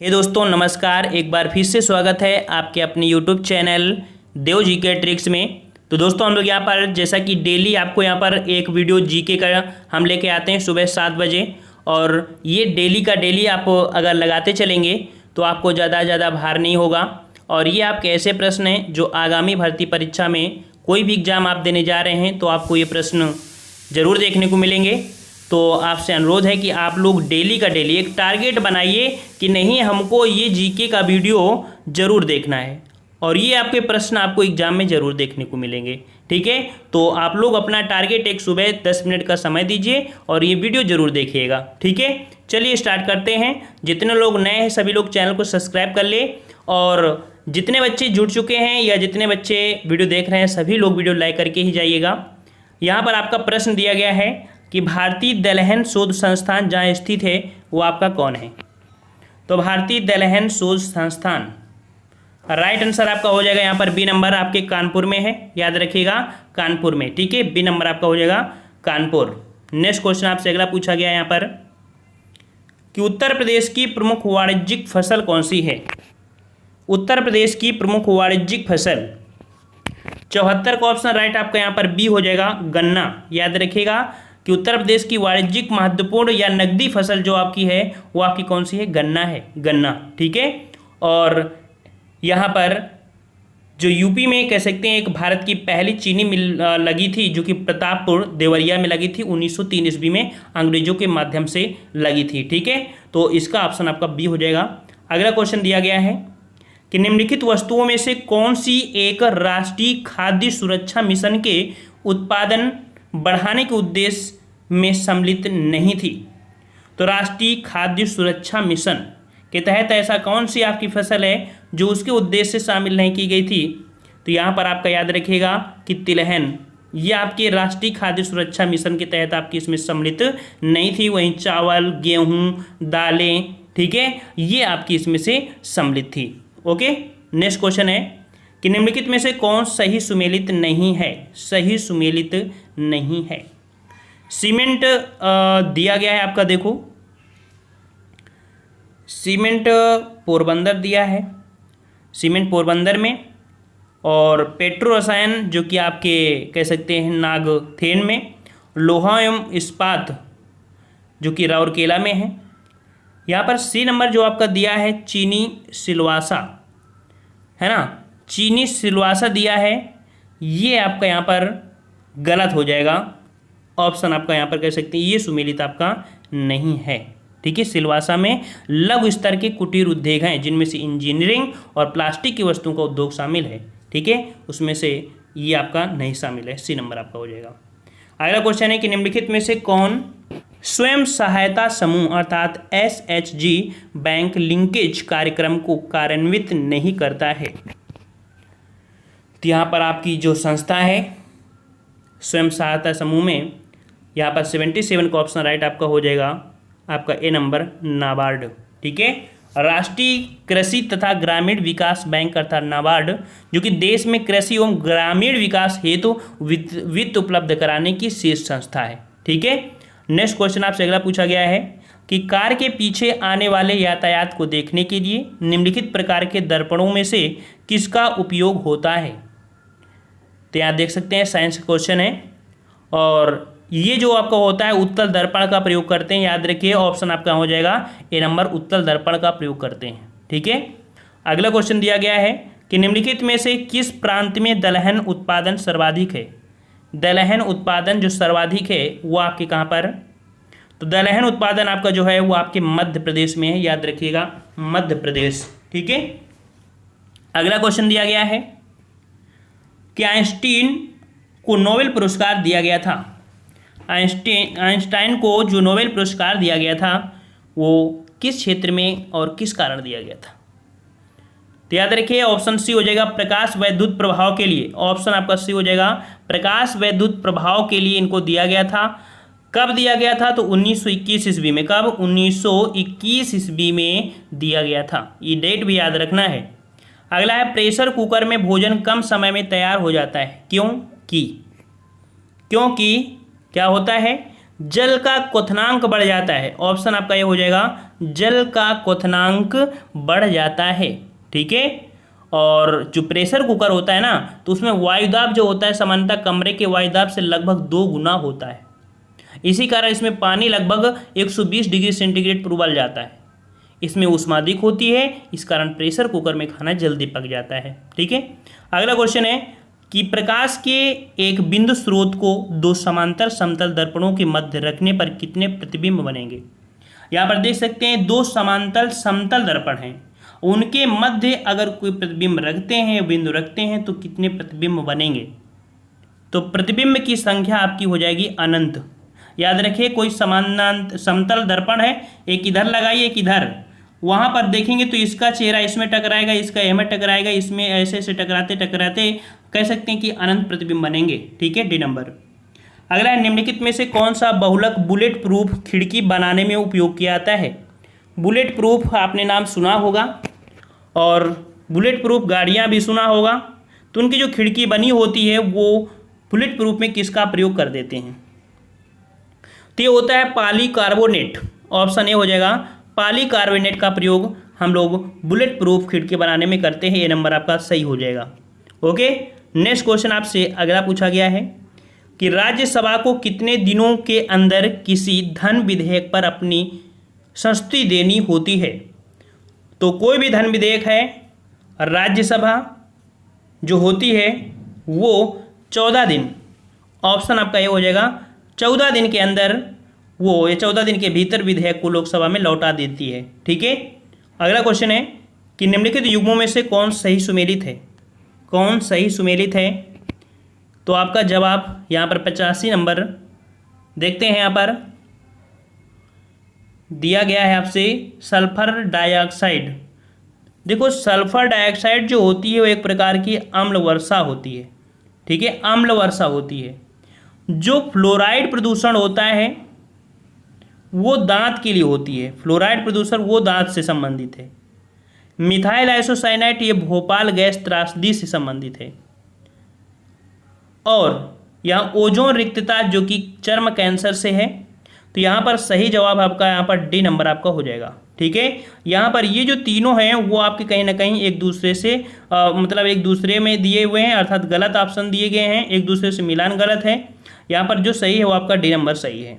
हे दोस्तों नमस्कार। एक बार फिर से स्वागत है आपके अपने यूट्यूब चैनल देव जीके ट्रिक्स में। तो दोस्तों हम लोग यहाँ पर जैसा कि डेली आपको यहाँ पर एक वीडियो जीके का हम लेके आते हैं सुबह 7 बजे, और ये डेली का डेली आप अगर लगाते चलेंगे तो आपको ज़्यादा ज़्यादा भार नहीं होगा। और ये आपके ऐसे प्रश्न हैं जो आगामी भर्ती परीक्षा में कोई भी एग्ज़ाम आप देने जा रहे हैं तो आपको ये प्रश्न ज़रूर देखने को मिलेंगे। तो आपसे अनुरोध है कि आप लोग डेली का डेली एक टारगेट बनाइए कि नहीं, हमको ये जीके का वीडियो ज़रूर देखना है और ये आपके प्रश्न आपको एग्जाम में ज़रूर देखने को मिलेंगे। ठीक है, तो आप लोग अपना टारगेट एक सुबह 10 मिनट का समय दीजिए और ये वीडियो ज़रूर देखिएगा। ठीक है, चलिए स्टार्ट करते हैं। जितने लोग नए हैं सभी लोग चैनल को सब्सक्राइब कर ले, और जितने बच्चे जुड़ चुके हैं या जितने बच्चे वीडियो देख रहे हैं सभी लोग वीडियो लाइक करके ही जाइएगा। यहाँ पर आपका प्रश्न दिया गया है कि भारतीय दलहन शोध संस्थान जहाँ स्थित है वो आपका कौन है। तो भारतीय दलहन शोध संस्थान राइट आंसर आपका हो जाएगा यहाँ पर बी नंबर, आपके कानपुर में है, याद रखिएगा कानपुर में। ठीक है, बी नंबर आपका हो जाएगा कानपुर। नेक्स्ट क्वेश्चन आपसे अगला पूछा गया यहाँ पर कि उत्तर प्रदेश की प्रमुख वाणिज्यिक फसल कौन सी है। उत्तर प्रदेश की प्रमुख वाणिज्यिक फसल 74 का ऑप्शन राइट आपका यहाँ पर बी हो जाएगा गन्ना। याद रखिएगा कि उत्तर प्रदेश की वाणिज्यिक महत्वपूर्ण या नकदी फसल जो आपकी है वो आपकी कौन सी है, गन्ना है, गन्ना। ठीक है, और यहाँ पर जो यूपी में कह सकते हैं एक भारत की पहली चीनी मिल लगी थी जो कि प्रतापपुर देवरिया में लगी थी 1903 ईस्वी में, अंग्रेजों के माध्यम से लगी थी। ठीक है, तो इसका ऑप्शन आपका बी हो जाएगा। अगला क्वेश्चन दिया गया है कि निम्नलिखित वस्तुओं में से कौन सी एक राष्ट्रीय खाद्य सुरक्षा मिशन के उत्पादन बढ़ाने के उद्देश्य में सम्मिलित नहीं थी। तो राष्ट्रीय खाद्य सुरक्षा मिशन के तहत ऐसा कौन सी आपकी फसल है जो उसके उद्देश्य से शामिल नहीं की गई थी। तो यहाँ पर आपका याद रखिएगा कि तिलहन, ये आपके राष्ट्रीय खाद्य सुरक्षा मिशन के तहत आपकी इसमें सम्मिलित नहीं थी। वहीं चावल, गेहूँ, दालें, ठीक है, ये आपकी इसमें से सम्मिलित थी। ओके, नेक्स्ट क्वेश्चन है कि निम्नलिखित में से कौन सही सुमेलित नहीं है। सही सुमेलित नहीं है। सीमेंट दिया गया है आपका, देखो सीमेंट पोरबंदर दिया है, सीमेंट पोरबंदर में, और पेट्रो रसायन जो कि आपके कह सकते हैं नागथेन में, लोहा एवं इस्पात जो कि राउरकेला में है। यहाँ पर सी नंबर जो आपका दिया है चीनी सिलवासा, है ना, चीनी सिलवासा दिया है, ये आपका यहाँ पर गलत हो जाएगा। ऑप्शन आपका यहाँ पर कह सकते हैं ये सुमेलित आपका नहीं है। ठीक है, सिलवासा में लघु स्तर के कुटीर उद्योग हैं जिनमें से इंजीनियरिंग और प्लास्टिक की वस्तुओं का उद्योग शामिल है। ठीक है, उसमें से ये आपका नहीं शामिल है, सी नंबर आपका हो जाएगा। अगला क्वेश्चन है कि निम्नलिखित में से कौन स्वयं सहायता समूह अर्थात SHG बैंक लिंकेज कार्यक्रम को कार्यान्वित नहीं करता है। तो यहाँ पर आपकी जो संस्था है स्वयं सहायता समूह में, यहाँ पर 77 का ऑप्शन राइट आपका हो जाएगा, आपका ए नंबर नाबार्ड। ठीक है, राष्ट्रीय कृषि तथा ग्रामीण विकास बैंक अर्थात नाबार्ड जो कि देश में कृषि एवं ग्रामीण विकास हेतु वित्त उपलब्ध कराने की शीर्ष संस्था है। ठीक है, नेक्स्ट क्वेश्चन आपसे अगला पूछा गया है कि कार के पीछे आने वाले यातायात को देखने के लिए निम्नलिखित प्रकार के दर्पणों में से किसका उपयोग होता है। तो यहाँ देख सकते हैं साइंस क्वेश्चन है, और ये जो आपका होता है उत्तल दर्पण का प्रयोग करते हैं। याद रखिए ऑप्शन आपका हो जाएगा ए नंबर, उत्तल दर्पण का प्रयोग करते हैं। ठीक है, अगला क्वेश्चन दिया गया है कि निम्नलिखित में से किस प्रांत में दलहन उत्पादन सर्वाधिक है। दलहन उत्पादन जो सर्वाधिक है वो आपके कहाँ पर। तो दलहन उत्पादन आपका जो है वो आपके मध्य प्रदेश में है, याद रखिएगा मध्य प्रदेश। ठीक है, अगला क्वेश्चन दिया गया है कि आइंस्टीन को नोबेल पुरस्कार दिया गया था। आइंस्टाइन को जो नोबेल पुरस्कार दिया गया था वो किस क्षेत्र में और किस कारण दिया गया था। तो याद रखिए ऑप्शन सी हो जाएगा प्रकाश वैद्युत प्रभाव के लिए। ऑप्शन आपका सी हो जाएगा प्रकाश वैद्युत प्रभाव के लिए इनको दिया गया था। कब दिया गया था, तो 1921 ईस्वी में। कब, 1921 ईस्वी में दिया गया था, ये डेट भी याद रखना है। अगला है प्रेशर कुकर में भोजन कम समय में तैयार हो जाता है क्योंकि क्या होता है, जल का क्वथनांक बढ़ जाता है। ऑप्शन आपका ये हो जाएगा जल का क्वथनांक बढ़ जाता है। ठीक है, और जो प्रेशर कुकर होता है ना, तो उसमें वायुदाब जो होता है सामान्यतः कमरे के वायुदाब से लगभग 2 गुना होता है। इसी कारण इसमें पानी लगभग 120 डिग्री सेंटीग्रेड पर उबल जाता है। इसमें ऊष्मा अधिक होती है, इस कारण प्रेशर कुकर में खाना जल्दी पक जाता है। ठीक है, अगला क्वेश्चन है कि प्रकाश के एक बिंदु स्रोत को 2 समांतर समतल दर्पणों के मध्य रखने पर कितने प्रतिबिंब बनेंगे। यहाँ पर देख सकते हैं 2 समांतर समतल दर्पण हैं, उनके मध्य अगर कोई प्रतिबिंब रखते हैं, बिंदु रखते हैं, तो कितने प्रतिबिंब बनेंगे। तो प्रतिबिंब की संख्या आपकी हो जाएगी अनंत। याद रखिए, कोई समतल दर्पण है, एक इधर लगाइए एक इधर, वहाँ पर देखेंगे तो इसका चेहरा इसमें टकराएगा, इसका यह में टकराएगा, इसमें ऐसे ऐसे टकराते टकराते कह सकते हैं कि अनंत प्रतिबिंब बनेंगे। ठीक है, डी नंबर। अगला है, निम्नलिखित में से कौन सा बहुलक बुलेट प्रूफ खिड़की बनाने में उपयोग किया जाता है। बुलेट प्रूफ आपने नाम सुना होगा और बुलेट प्रूफ गाड़ियाँ भी सुना होगा, तो उनकी जो खिड़की बनी होती है वो बुलेट प्रूफ में किसका प्रयोग कर देते हैं। तो ये होता है पॉलीकार्बोनेट। ऑप्शन ए हो जाएगा, पॉलीकार्बोनेट का प्रयोग हम लोग बुलेट प्रूफ खिड़की बनाने में करते हैं। ये नंबर आपका सही हो जाएगा। ओके, नेक्स्ट क्वेश्चन आपसे अगला पूछा गया है कि राज्यसभा को कितने दिनों के अंदर किसी धन विधेयक पर अपनी संस्तुति देनी होती है। तो कोई भी धन विधेयक है, राज्यसभा जो होती है वो 14 दिन, ऑप्शन आपका ये हो जाएगा 14 दिन के अंदर, वो ये 14 दिन के भीतर विधेयक को लोकसभा में लौटा देती है। ठीक है, अगला क्वेश्चन है कि निम्नलिखित युग्मों में से कौन सही सुमेलित है। कौन सही सुमेलित है, तो आपका जवाब यहाँ पर 85 नंबर देखते हैं। यहाँ पर दिया गया है आपसे सल्फर डाइऑक्साइड। देखो, सल्फर डाइऑक्साइड जो होती है वो एक प्रकार की अम्ल वर्षा होती है। ठीक है, अम्ल वर्षा होती है। जो फ्लोराइड प्रदूषण होता है वो दांत के लिए होती है। फ्लोराइड प्रदूषण वो दांत से संबंधित है। मिथाइल आइसोसाइनाइट ये भोपाल गैस त्रासदी से संबंधित है। और यहाँ ओजोन रिक्तता जो कि चर्म कैंसर से है। तो यहाँ पर सही जवाब आपका यहाँ पर डी नंबर आपका हो जाएगा। ठीक है, यहाँ पर ये जो तीनों हैं वो आपके कहीं ना कहीं एक दूसरे से मतलब एक दूसरे में दिए हुए हैं, अर्थात गलत ऑप्शन दिए गए हैं, एक दूसरे से मिलान गलत है। यहाँ पर जो सही है वो आपका डी नंबर सही है।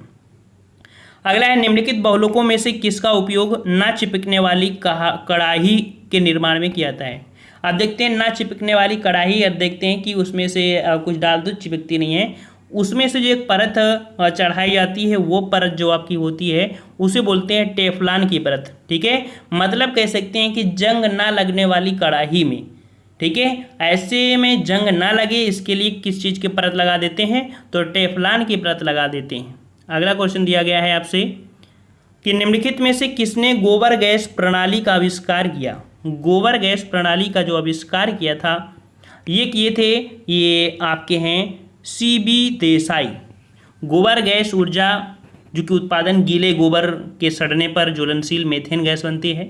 अगला है, निम्नलिखित बहुलकों में से किसका उपयोग ना चिपकने वाली कड़ाही के निर्माण में किया जाता है। अब देखते हैं, ना चिपकने वाली कड़ाही, अब देखते हैं कि उसमें से कुछ डाल दो, चिपकती नहीं है। उसमें से जो एक परत चढ़ाई जाती है वो परत जो आपकी होती है उसे बोलते हैं टेफ्लॉन की परत। ठीक है, मतलब कह सकते हैं कि जंग ना लगने वाली कड़ाही में। ठीक है, ऐसे में जंग ना लगे इसके लिए किस चीज़ की परत लगा देते हैं, तो टेफ्लॉन की परत लगा देते हैं। अगला क्वेश्चन दिया गया है आपसे कि निम्नलिखित में से किसने गोबर गैस प्रणाली का आविष्कार किया। गोबर गैस प्रणाली का जो आविष्कार किया था ये किए थे, ये आपके हैं सीबी देसाई। गोबर गैस ऊर्जा जो कि उत्पादन गीले गोबर के सड़ने पर ज्वलनशील मीथेन गैस बनती है,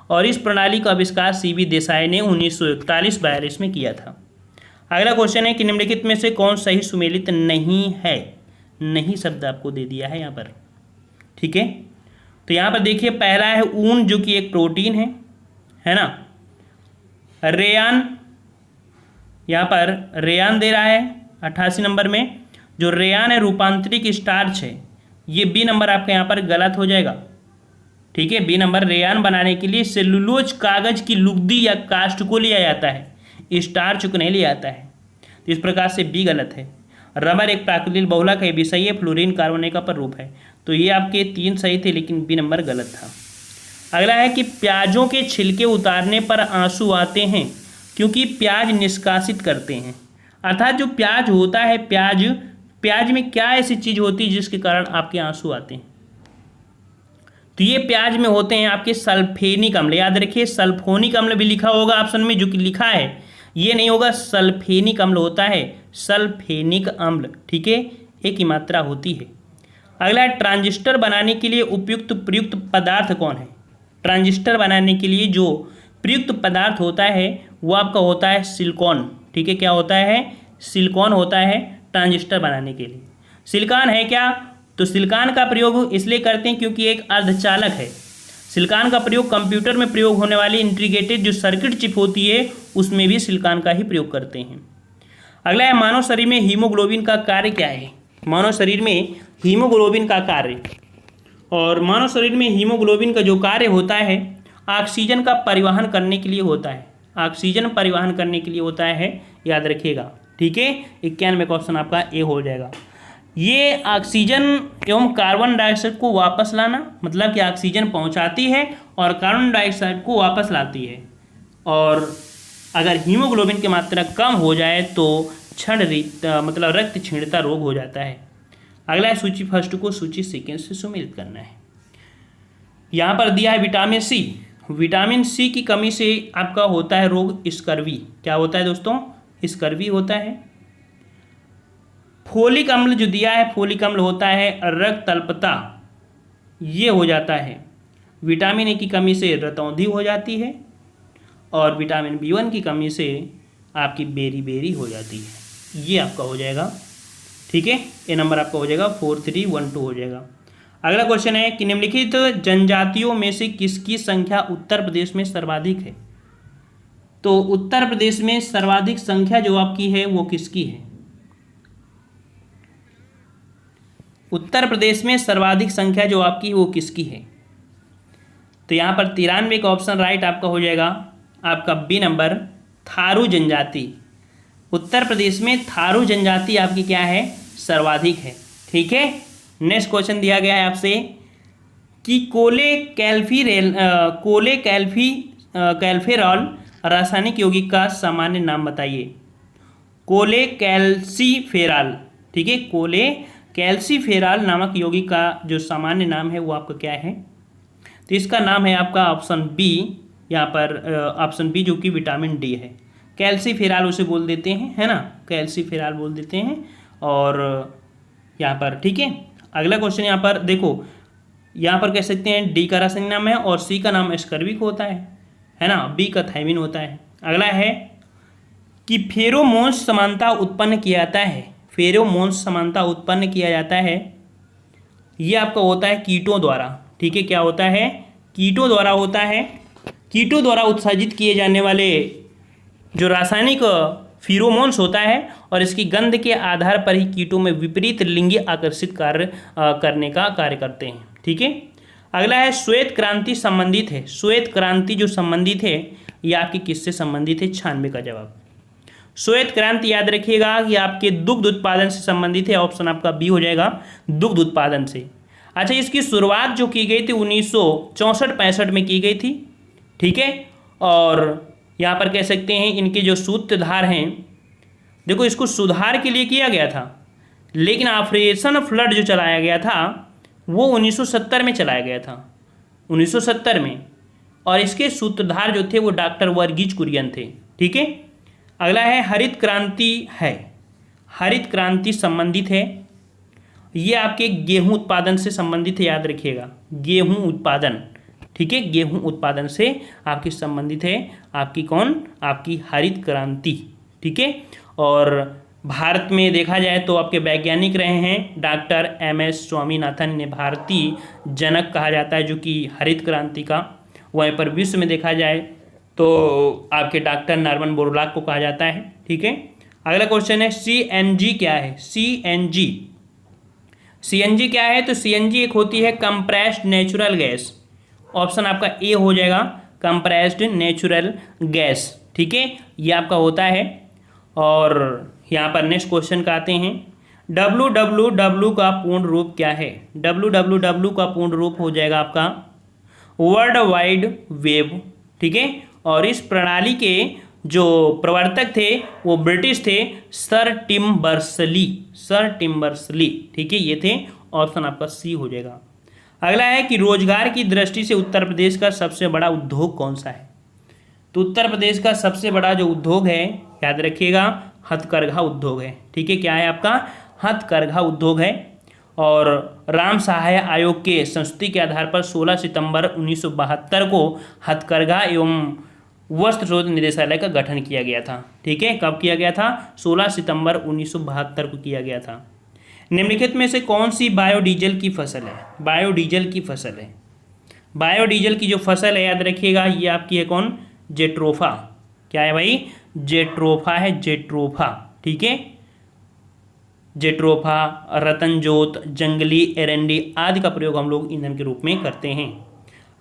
और इस प्रणाली का आविष्कार सीबी देसाई ने 1941-42 में किया था। अगला क्वेश्चन है कि निम्नलिखित में से कौन सही सुमेलित नहीं है। नहीं शब्द आपको दे दिया है यहाँ पर। ठीक है, तो यहाँ पर देखिए, पहला है ऊन जो कि एक प्रोटीन है ना। रेयान, यहाँ पर रेयान दे रहा है 88 नंबर में। जो रेयान है रूपांतरिक स्टार्च है, ये बी नंबर आपका यहाँ पर गलत हो जाएगा। ठीक है, बी नंबर। रेयान बनाने के लिए सेलुलोज कागज की लुगदी या कास्ट को लिया जाता है, स्टार्च को नहीं लिया जाता है। तो इस प्रकार से बी गलत है। रबर एक प्राकृतिक बहुलक है, भी सही है। फ्लोरीन कार्बोनेट का रूप है। तो ये आपके 3 सही थे, लेकिन बी नंबर गलत था। अगला है कि प्याजों के छिलके उतारने पर आंसू आते हैं क्योंकि प्याज निष्कासित करते हैं। अर्थात जो प्याज होता है, प्याज में क्या ऐसी चीज़ होती है जिसके कारण आपके आंसू आते हैं। तो ये प्याज में होते हैं आपके सल्फेनिक अम्ल। याद रखिए, सल्फोनिक अम्ल भी लिखा होगा ऑप्शन में, जो कि लिखा है ये नहीं होगा, सल्फेनिक अम्ल होता है, सल्फेनिक अम्ल। ठीक है, एक ही मात्रा होती है। अगला है, ट्रांजिस्टर बनाने के लिए प्रयुक्त पदार्थ कौन है। ट्रांजिस्टर बनाने के लिए जो प्रयुक्त पदार्थ होता है वो आपका होता है सिलिकॉन। ठीक है, क्या होता है, सिलिकॉन होता है ट्रांजिस्टर बनाने के लिए। सिलिकॉन है क्या, तो सिलिकॉन का प्रयोग इसलिए करते हैं क्योंकि एक अर्धचालक है। सिलिकॉन का प्रयोग कंप्यूटर में प्रयोग होने वाली इंटीग्रेटेड जो सर्किट चिप होती है उसमें भी सिलिकॉन का ही प्रयोग करते हैं। अगला है मानव शरीर में हीमोग्लोबिन का कार्य क्या है। मानव शरीर में हीमोग्लोबिन का कार्य, और मानव शरीर में हीमोग्लोबिन का जो कार्य होता है ऑक्सीजन का परिवहन करने के लिए होता है। ऑक्सीजन परिवहन करने के लिए होता है, याद रखिएगा। ठीक है, 91 क्वेश्चन आपका ए हो जाएगा। ये ऑक्सीजन एवं कार्बन डाइऑक्साइड को वापस लाना, मतलब कि ऑक्सीजन पहुंचाती है और कार्बन डाइऑक्साइड को वापस लाती है। और अगर हीमोग्लोबिन की मात्रा कम हो जाए तो मतलब रक्त क्षीणता रोग हो जाता है। अगला है सूची फर्स्ट को सूची सेकेंड से सुमेलित करना है। यहाँ पर दिया है विटामिन सी। विटामिन सी की कमी से आपका होता है रोग स्कर्वी। क्या होता है दोस्तों? स्कर्वी होता है। फोलिक अम्ल जो दिया है, फोलिक अम्ल होता है रक्त अल्पता, ये हो जाता है। विटामिन ए की कमी से रतौंधी हो जाती है, और विटामिन B1 की कमी से आपकी बेरी बेरी हो जाती है। ये आपका हो जाएगा। ठीक है, ए नंबर आपका हो जाएगा 4312 हो जाएगा। अगला क्वेश्चन है कि निम्नलिखित जनजातियों में से किसकी संख्या उत्तर प्रदेश में सर्वाधिक है। तो उत्तर प्रदेश में सर्वाधिक संख्या जो आपकी है वो किसकी है? उत्तर प्रदेश में सर्वाधिक संख्या जो आपकी वो किसकी है? तो यहाँ पर 93 का ऑप्शन राइट आपका हो जाएगा। आपका बी नंबर थारू जनजाति। उत्तर प्रदेश में थारू जनजाति आपकी क्या है? सर्वाधिक है। ठीक है, नेक्स्ट क्वेश्चन दिया गया है आपसे कि कैल्फेरॉल रासायनिक यौगिक का सामान्य नाम बताइए। कोलेकैल्सिफेरॉल। ठीक है, कोलेकैल्सिफेरॉल नामक यौगिक का जो सामान्य नाम है वो आपका क्या है? तो इसका नाम है आपका ऑप्शन बी, यहाँ पर ऑप्शन बी जो कि विटामिन डी है। कैल्सिफेरॉल उसे बोल देते हैं, है ना, कैल्सिफेरॉल बोल देते हैं। और यहाँ पर ठीक है, अगला क्वेश्चन यहाँ पर देखो, यहाँ पर कह सकते हैं डी का रासायनिक नाम है और सी का नाम एस्कर्बिक होता है ना, बी का थायमिन होता है। अगला है कि फेरोमोन्स समानता उत्पन्न किया जाता है। फेरोमोन्स समानता उत्पन्न किया जाता है, ये आपका होता है कीटों द्वारा। ठीक है, क्या होता है? कीटों द्वारा होता है। कीटों द्वारा उत्सर्जित किए जाने वाले जो रासायनिक फेरोमोन्स होता है और इसकी गंध के आधार पर ही कीटों में विपरीत लिंगी आकर्षित कार्य करने का कार्य करते हैं। ठीक है, अगला है श्वेत क्रांति संबंधित है। श्वेत क्रांति जो संबंधित है ये आपकी किससे संबंधित है? 96 का जवाब। श्वेत क्रांति याद रखिएगा कि आपके दुग्ध उत्पादन से संबंधित है। ऑप्शन आपका बी हो जाएगा, दुग्ध उत्पादन से। अच्छा, इसकी शुरुआत जो की गई थी 1964-65 में की गई थी। ठीक है, और यहाँ पर कह सकते हैं इनके जो सूत्रधार हैं, देखो इसको सुधार के लिए किया गया था, लेकिन ऑपरेशन फ्लड जो चलाया गया था वो 1970 में चलाया गया था, 1970 में। और इसके सूत्रधार जो थे वो डॉक्टर वर्गीज कुरियन थे। ठीक है, अगला है हरित क्रांति है। हरित क्रांति संबंधित है, ये आपके गेहूं उत्पादन से संबंधित है, याद रखिएगा, गेहूं उत्पादन। ठीक है, गेहूं उत्पादन से आपकी संबंधित है आपकी कौन? आपकी हरित क्रांति। ठीक है, और भारत में देखा जाए तो आपके वैज्ञानिक रहे हैं डॉक्टर MS स्वामीनाथन, ने भारतीय जनक कहा जाता है जो कि हरित क्रांति का। वहीं पर विश्व में देखा जाए तो आपके डॉक्टर नॉर्मन बोरलॉग को कहा जाता है। ठीक है, अगला क्वेश्चन है CNG क्या है? CNG क्या है? तो CNG एक होती है कंप्रेस्ड नेचुरल गैस। ऑप्शन आपका ए हो जाएगा, कंप्रेस्ड नेचुरल गैस। ठीक है, ये आपका होता है। और यहाँ पर नेक्स्ट क्वेश्चन का आते हैं, WWW का पूर्ण रूप क्या है? WWW का पूर्ण रूप हो जाएगा आपका वर्ल्ड वाइड वेब। ठीक है, और इस प्रणाली के जो प्रवर्तक थे वो ब्रिटिश थे, सर टिम बर्सली। ठीक है, ये थे। ऑप्शन आपका सी हो जाएगा। अगला है कि रोजगार की दृष्टि से उत्तर प्रदेश का सबसे बड़ा उद्योग कौन सा है? तो उत्तर प्रदेश का सबसे बड़ा जो उद्योग है, याद रखिएगा, हथकरघा उद्योग है। ठीक है, क्या है आपका? हथकरघा उद्योग है। और राम सहाय आयोग के संस्तुति के आधार पर 16 सितंबर 1972 को हथकरघा एवं वस्त्र शोध निदेशालय का गठन किया गया था। ठीक है, कब किया गया था? 16 सितंबर 1972 को किया गया था। निम्नलिखित में से कौन सी बायोडीजल की फसल है? बायोडीजल की फसल है। बायोडीजल की जो फसल है याद रखिएगा ये आपकी है कौन, जेट्रोफा। क्या है भाई, जेट्रोफा है, जेट्रोफा, ठीक है। जेट्रोफा, रतनजोत, जंगली एरंडी आदि का प्रयोग हम लोग ईंधन के रूप में करते हैं।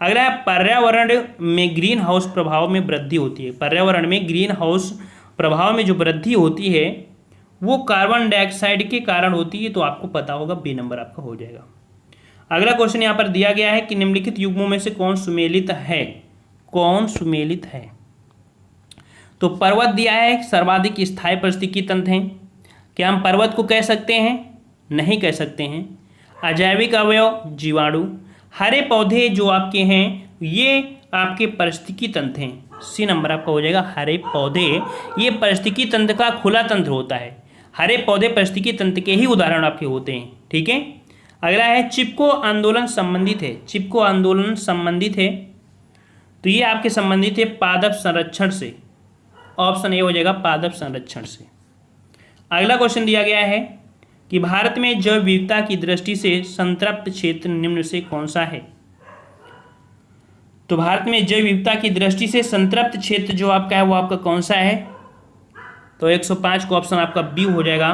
अगला है पर्यावरण में ग्रीन हाउस प्रभाव में वृद्धि होती है। पर्यावरण में ग्रीन हाउस प्रभाव में जो वृद्धि होती है वो कार्बन डाइऑक्साइड के कारण होती है, तो आपको पता होगा, बी नंबर आपका हो जाएगा। अगला क्वेश्चन यहाँ पर दिया गया है कि निम्नलिखित युग्मों में से कौन सुमेलित है, कौन सुमेलित है। तो पर्वत दिया है, सर्वाधिक स्थायी पारिस्थितिकी तंत्र हैं। क्या हम पर्वत को कह सकते हैं, नहीं कह सकते हैं। अजैविक अवयव, जीवाणु। हरे पौधे जो आपके हैं ये आपके पारिस्थितिकी तंत्र हैं, सी नंबर आपका हो जाएगा। हरे पौधे ये पारिस्थितिकी तंत्र का खुला तंत्र होता है, हरे पौधे पारिस्थितिकी तंत्र के ही उदाहरण आपके होते हैं, ठीक है। अगला है चिपको आंदोलन संबंधित है, चिपको आंदोलन संबंधित है, तो ये आपके संबंधित है पादप संरक्षण से, ऑप्शन ए हो जाएगा पादप संरक्षण से। अगला क्वेश्चन दिया गया है कि भारत में जैव विविधता की दृष्टि से संतृप्त क्षेत्र निम्न से कौन सा है। तो भारत में जैव विविधता की दृष्टि से संतृप्त क्षेत्र जो आपका है वो आपका कौन सा है, तो 105 का ऑप्शन आपका बी हो जाएगा।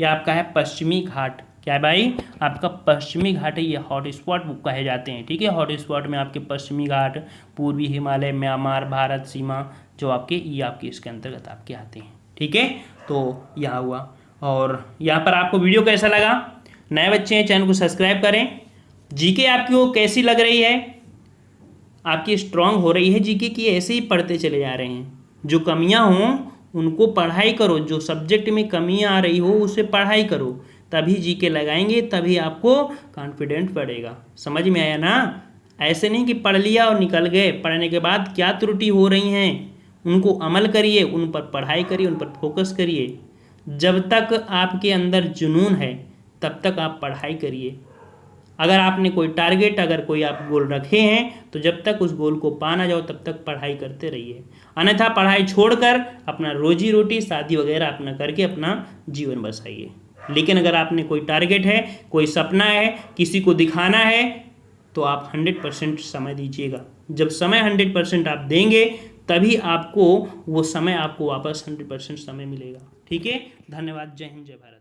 यह आपका है पश्चिमी घाट। क्या है भाई, आपका पश्चिमी घाट है, ये हॉट स्पॉट कहे जाते हैं, ठीक है। हॉट स्पॉट में आपके पश्चिमी घाट, पूर्वी हिमालय, म्यांमार, भारत सीमा जो आपके ये आपके इसके अंतर्गत आपके आते हैं, ठीक है। तो यहाँ हुआ। और यहाँ पर आपको वीडियो कैसा लगा, नए बच्चे हैं चैनल को सब्सक्राइब करें। जीके आपको कैसी लग रही है, आपकी स्ट्रांग हो रही है जीके की, ऐसे ही पढ़ते चले जा रहे हैं। जो कमियां हों उनको पढ़ाई करो, जो सब्जेक्ट में कमियां आ रही हो उसे पढ़ाई करो, तभी जीके लगाएंगे, तभी आपको कॉन्फिडेंट बढ़ेगा। समझ में आया ना। ऐसे नहीं कि पढ़ लिया और निकल गए, पढ़ने के बाद क्या त्रुटि हो रही हैं उनको अमल करिए, उन पर पढ़ाई करिए, उन पर फोकस करिए। जब तक आपके अंदर जुनून है तब तक आप पढ़ाई करिए। अगर आपने कोई टारगेट, अगर कोई आप गोल रखे हैं तो जब तक उस गोल को पा ना जाओ तब तक पढ़ाई करते रहिए, अन्यथा पढ़ाई छोड़कर अपना रोजी रोटी, शादी वगैरह अपना करके अपना जीवन बसाइए। लेकिन अगर आपने कोई टारगेट है, कोई सपना है, किसी को दिखाना है, तो आप 100% समय दीजिएगा। जब समय 100% आप देंगे तभी आपको वो समय आपको वापस 100% समय मिलेगा, ठीक है। धन्यवाद। जय हिंद, जय भारत।